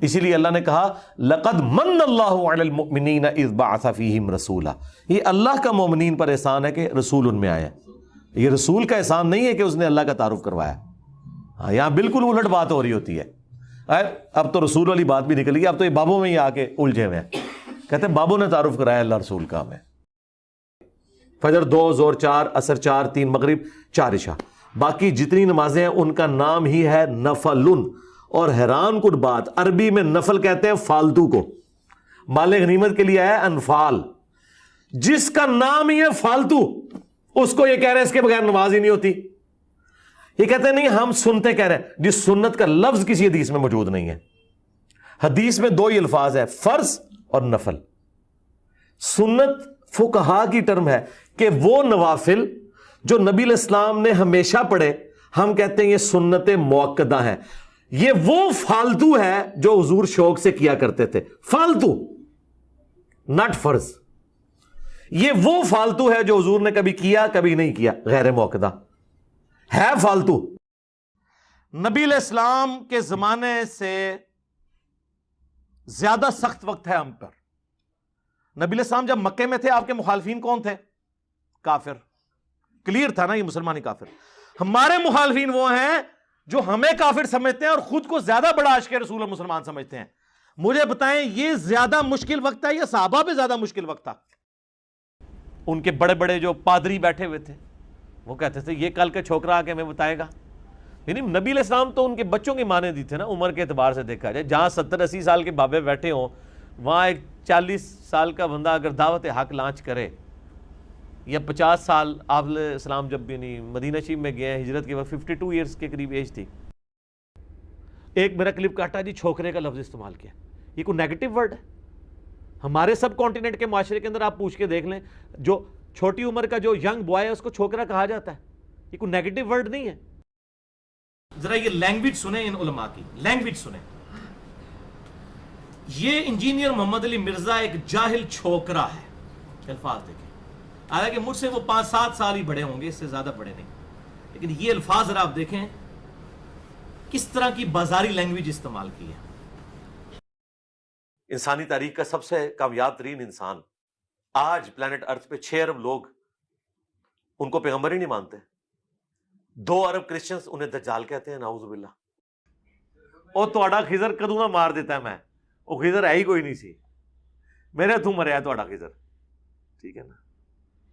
اسی لیے اللہ نے کہا لقد من اللہ علی المؤمنین اذ بعث فیہم رسولا، یہ اللہ کا مومنین پر احسان ہے کہ رسول ان میں آیا. یہ رسول کا احسان نہیں ہے کہ اس نے اللہ کا تعارف کروایا. ہاں یہاں بالکل الٹ بات ہو رہی ہوتی ہے. اب تو رسول والی بات بھی نکل گئی، اب تو یہ بابوں میں ہی آ کے الجھے ہوئے ہیں. کہتے ہیں بابوں نے تعارف کرایا اللہ رسول کا ہمیں. فجر 2، ظہر 4، عصر 4، 3 مغرب، 4 عشاء، باقی جتنی نمازیں ہیں ان کا نام ہی ہے نفل. اور حیران کن بات، عربی میں نفل کہتے ہیں فالتو کو. مال غنیمت کے لیے ہے انفال، جس کا نام ہی ہے فالتو اس کو یہ کہہ رہے ہیں اس کے بغیر نماز ہی نہیں ہوتی. یہ کہتے ہیں نہیں ہم سنتے کہہ رہے ہیں. جس سنت کا لفظ کسی حدیث میں موجود نہیں ہے. حدیث میں 2 ہی الفاظ ہے، فرض اور نفل. سنت فقہا کی ٹرم ہے کہ وہ نوافل جو نبی علیہ السلام نے ہمیشہ پڑھے ہم کہتے ہیں یہ سنت موقدہ ہے. یہ وہ فالتو ہے جو حضور شوق سے کیا کرتے تھے، فالتو ناٹ فرض. یہ وہ فالتو ہے جو حضور نے کبھی کیا کبھی نہیں کیا، غیر موقدہ ہے فالتو. نبی علیہ السلام کے زمانے سے زیادہ سخت وقت ہے ہم پر. نبی علیہ السلام جب مکے میں تھے آپ کے مخالفین کون تھے؟ کافر. کلیئر تھا نا یہ مسلمان ہی کافر. ہمارے مخالفین وہ ہیں جو ہمیں کافر سمجھتے ہیں اور خود کو زیادہ بڑا عاشق رسول اور مسلمان سمجھتے ہیں. مجھے بتائیں یہ زیادہ مشکل وقت ہے یا صحابہ پہ زیادہ مشکل وقت تھا؟ ان کے بڑے بڑے جو پادری بیٹھے ہوئے تھے وہ کہتے تھے یہ کل کا چھوکرا آ کے ہمیں بتائے گا. یعنی نبی علیہ السلام تو ان کے بچوں کی مانے دی تھے نا. عمر کے اعتبار سے دیکھا جائے جہاں 70-80 سال کے بابے بیٹھے ہوں وہاں ایک 40 سال کا بندہ اگر دعوت حق لانچ کرے، یا 50 سال آپ علیہ السلام جب یعنی مدینہ شریف میں گئے ہیں ہجرت کے وقت 52 ایئرس کے قریب ایج تھی. ایک میرا کلپ کاٹا جی چھوکرے کا لفظ استعمال کیا. یہ کوئی نیگیٹو ورڈ ہے؟ ہمارے سب کانٹیننٹ کے معاشرے کے اندر آپ پوچھ کے دیکھ لیں جو چھوٹی عمر کا جو ینگ بوائے ہے اس کو چھوکرا کہا جاتا ہے. یہ کوئی نیگیٹو ورڈ نہیں ہے. ذرا یہ لینگویج سنیں ان علماء کی، لینگویج سنیں. یہ انجینئر محمد علی مرزا ایک جاہل چھوکرا ہے. الفاظ دیکھیں، حالانکہ مجھ سے وہ 5-7 سال ہی بڑے ہوں گے، اس سے زیادہ بڑے نہیں، لیکن یہ الفاظ ذرا آپ دیکھیں کس طرح کی بازاری لینگویج استعمال کی ہے. انسانی تاریخ کا سب سے کامیاب ترین انسان، آج پلانٹ ارتھ پہ 6 ارب لوگ ان کو پیغمبر ہی نہیں مانتے. 2 ارب کرسچنز انہیں دجال کہتے ہیں، نعوذ باللہ. او تہاڈا خضر کدوں نہ مار دیتا ہے میں، وہ خضر ہے ہی کوئی نہیں سی، میرے ہتھوں مریا تہاڈا خضر. ٹھیک ہے نا،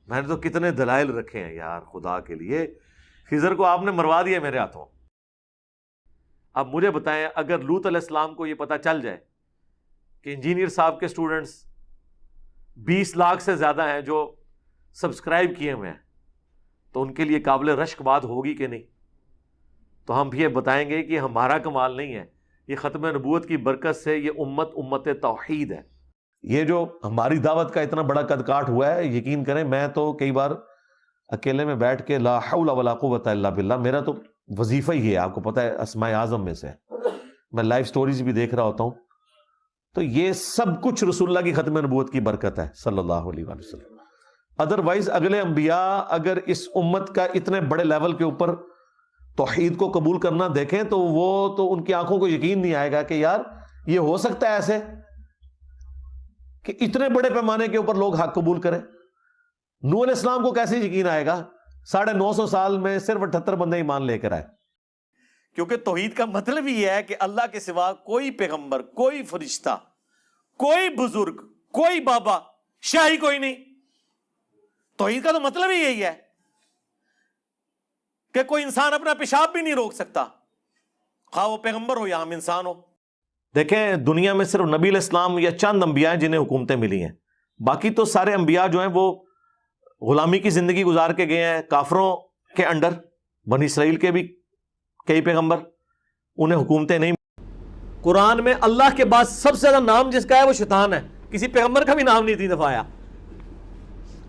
میں نے تو کتنے دلائل رکھے ہیں یار خدا کے لیے. خضر کو آپ نے مروا دیا میرے ہاتھوں. اب مجھے بتائیں اگر لوط علیہ السلام کو یہ پتا چل جائے کہ انجینئر صاحب کے سٹوڈنٹس 20 لاکھ سے زیادہ ہیں جو سبسکرائب کیے ہوئے ہیں، تو ان کے لیے قابل رشک بات ہوگی کہ نہیں؟ تو ہم بھی یہ بتائیں گے کہ ہمارا کمال نہیں ہے، یہ ختم نبوت کی برکت سے یہ امت توحید ہے. یہ جو ہماری دعوت کا اتنا بڑا قد کاٹ ہوا ہے، یقین کریں میں تو کئی بار اکیلے میں بیٹھ کے لا حول ولا قوت الا باللہ، میرا تو وظیفہ ہی ہے، آپ کو پتہ ہے اسماء اعظم میں سے میں لائف سٹوریز بھی دیکھ رہا ہوتا ہوں. تو یہ سب کچھ رسول اللہ کی ختم نبوت کی برکت ہے صلی اللہ علیہ وآلہ وسلم. ادروائز اگلے انبیاء اگر اس امت کا اتنے بڑے لیول کے اوپر توحید کو قبول کرنا دیکھیں تو وہ تو ان کی آنکھوں کو یقین نہیں آئے گا کہ یار یہ ہو سکتا ہے ایسے کہ اتنے بڑے پیمانے کے اوپر لوگ حق قبول کریں. نوح علیہ السلام کو کیسے یقین آئے گا؟ 950 سال میں صرف 78 بندے ایمان لے کر آئے. کیونکہ توحید کا مطلب ہی ہے کہ اللہ کے سوا کوئی پیغمبر، کوئی فرشتہ، کوئی بزرگ، کوئی بابا، شاہی کوئی نہیں. توحید کا تو مطلب ہی یہی ہے کہ کوئی انسان اپنا پیشاب بھی نہیں روک سکتا، خواہ وہ پیغمبر ہو یا ہم انسان ہو. دیکھیں دنیا میں صرف نبی علیہ السلام یا چند انبیاء ہیں جنہیں حکومتیں ملی ہیں، باقی تو سارے انبیاء جو ہیں وہ غلامی کی زندگی گزار کے گئے ہیں، کافروں کے انڈر. بنی اسرائیل کے بھی کئی پیغمبر، انہیں حکومتیں نہیں. قرآن میں اللہ کے بعد سب سے زیادہ نام جس کا ہے وہ شیطان ہے، کسی پیغمبر کا بھی نام نہیں 3 دفعہ آیا.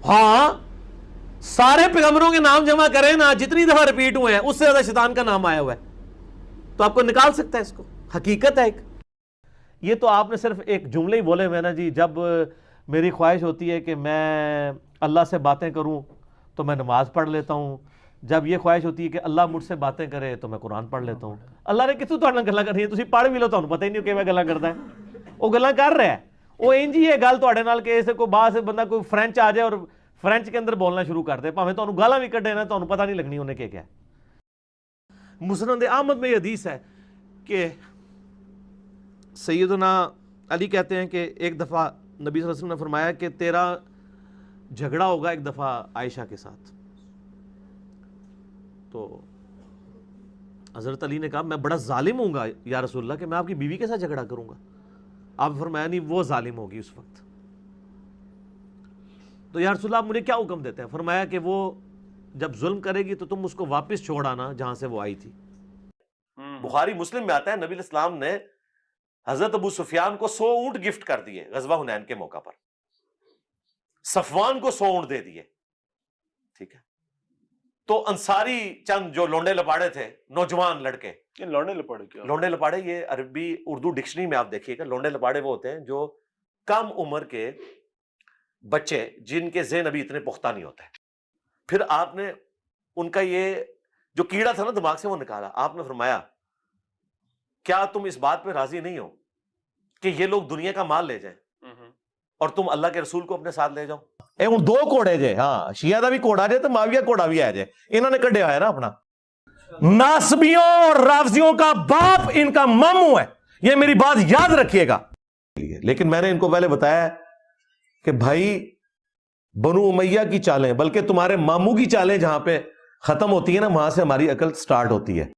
ہاں سارے پیغمبروں کے نام جمع کریں نا، جتنی دفعہ ریپیٹ ہوئے ہیں اس سے زیادہ شیطان کا نام آیا ہوا ہے. تو آپ کو نکال سکتا ہے اس کو، حقیقت ہے ایک. یہ تو آپ نے صرف ایک جملے ہی بولے ہوئے نا جی. جب میری خواہش ہوتی ہے کہ میں اللہ سے باتیں کروں تو میں نماز پڑھ لیتا ہوں، جب یہ خواہش ہوتی ہے کہ اللہ مجھ سے باتیں کرے تو میں قرآن پڑھ لیتا ہوں. اللہ نے کتوں تہاڈے نال گلاں کرنی ہے, تسی پڑھ بھی لو تانوں پتہ ہی نہیں کیویں گلاں کردا ہے. وہ گلاں کر رہا ہے, وہ انج ہی ہے گل تہاڈے نال کہ اسے کوئی باہر سے بندہ کوئی فرینچ آ جائے اور فرینچ کے اندر بولنا شروع کر دے, بھاویں تانوں گالاں بھی کڈے نا تانوں پتہ نہیں لگنی انہیں کیا ہے. مسند احمد میں یہ حدیث ہے کہ سیدنا علی کہتے ہیں کہ ایک دفعہ نبی صلی اللہ علیہ وسلم نے فرمایا کہ تیرا جھگڑا ہوگا ایک دفعہ عائشہ کے ساتھ. تو حضرت علی نے کہا میں بڑا ظالم ہوں گا یا رسول اللہ کہ میں آپ کی بیوی کے ساتھ جھگڑا کروں گا. آپ نے فرمایا نہیں, وہ ظالم ہوگی اس وقت. تو یا رسول اللہ آپ مجھے کیا حکم دیتے ہیں؟ فرمایا کہ وہ جب ظلم کرے گی تو تم اس کو واپس چھوڑ آنا جہاں سے وہ آئی تھی. بخاری مسلم میں آتا ہے نبی علیہ السلام نے حضرت ابو سفیان کو 100 اونٹ گفٹ کر دیے غزوہ حنین کے موقع پر, صفوان کو 100 اونٹ دے دیے. ٹھیک ہے, تو انصاری چند جو لونڈے لپاڑے تھے, نوجوان لڑکے. لونڈے لپاڑے کیا؟ لونڈے لپاڑے یہ عربی اردو ڈکشنری میں آپ دیکھیے گا, لونڈے لپاڑے وہ ہوتے ہیں جو کم عمر کے بچے جن کے ذہن ابھی اتنے پختہ نہیں ہوتے. پھر آپ نے ان کا یہ جو کیڑا تھا نا دماغ سے وہ نکالا. آپ نے فرمایا کیا تم اس بات پہ راضی نہیں ہو کہ یہ لوگ دنیا کا مال لے جائیں اور تم اللہ کے رسول کو اپنے ساتھ لے جاؤ؟ اے ہن 2 کوڑے جے, ہاں شیعہ دا بھی کوڑا جے تو معاویہ کوڑا بھی آ جائے. انہوں نے کڈیا ہے نا اپنا. ناصبیوں اور رافضیوں کا باپ ان کا ماموں ہے, یہ میری بات یاد رکھیے گا. لیکن میں نے ان کو پہلے بتایا کہ بھائی بنو امیہ کی چالیں, بلکہ تمہارے ماموں کی چالیں جہاں پہ ختم ہوتی ہے نا وہاں سے ہماری عقل سٹارٹ ہوتی ہے.